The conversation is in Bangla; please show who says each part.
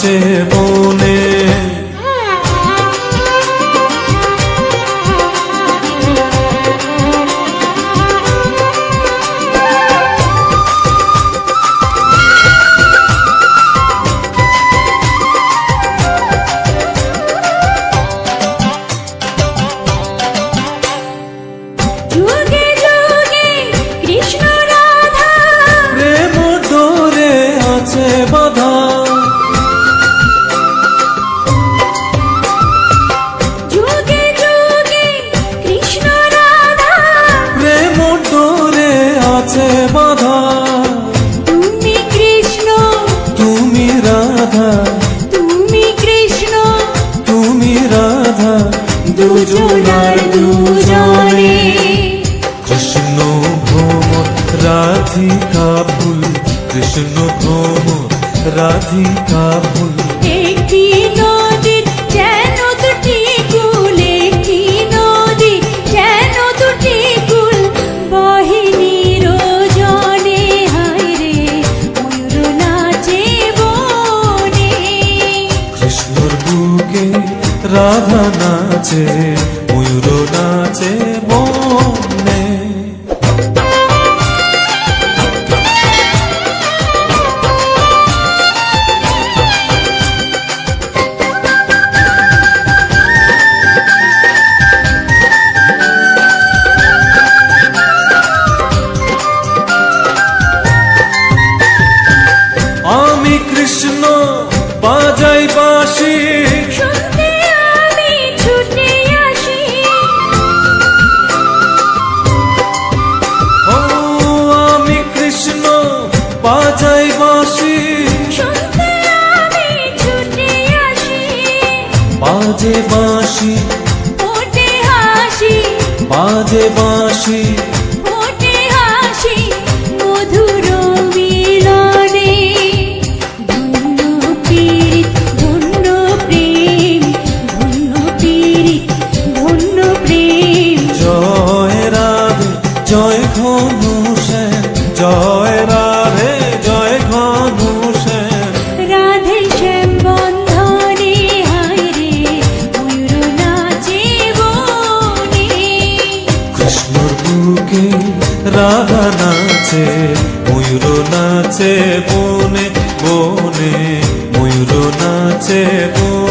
Speaker 1: নাচে বনে।
Speaker 2: যুগে যুগে কৃষ্ণ রাধা
Speaker 1: প্রেম ডোরে আছে বাধা।
Speaker 2: যুগে যুগে কৃষ্ণ রাধা
Speaker 1: প্রেম ডোরে আছে বাধা।
Speaker 2: তুমি কৃষ্ণ
Speaker 1: তুমি রাধা,
Speaker 2: তুমি কৃষ্ণ
Speaker 1: তুমি রাধা,
Speaker 2: দুজনার দুজনে।
Speaker 1: কৃষ্ণ ভ্রমর রাধিকা ফুল, কৃষ্ণ ভ্রমর রাধিকা ফুল।
Speaker 2: একটি নদীর যেন দুটি কুল, একটি নদীর যেন দুটি কুল, বহে নিরজনে। হায় রে ময়ূর নাচে বনে।
Speaker 1: কৃষ্ণর বুকে রাধা নাচে, ময়ূর নাচে বনে। আমি কৃষ্ণ বাজাই বাঁশি,
Speaker 2: শুনতে আমি ছুটে আসি।
Speaker 1: ও আমি কৃষ্ণ বাজাই বাঁশি।
Speaker 2: শুনতে আমি ছুটে আসি।
Speaker 1: বাজে বাঁশি,
Speaker 2: ফোটে হাসি,
Speaker 1: বাজে বাঁশি,
Speaker 2: ফোটে হাসি, মধুর মিলনে। ধন্য পীড়িত ধন্য প্রেম, ধন্য পীড়িত ধন্য প্রেম।
Speaker 1: জয় রাধে জয় ঘনশ্যাম, জয় রাধে জয় ঘনশ্যাম।
Speaker 2: রাধে শ্যাম বন্ধনে। হায় রে ময়ূর নাচে বনে।
Speaker 1: কৃষ্ণর বুকে রাধা নাচে, ময়ূর নাচে বনে বনে, ময়ূর নাচে বনে।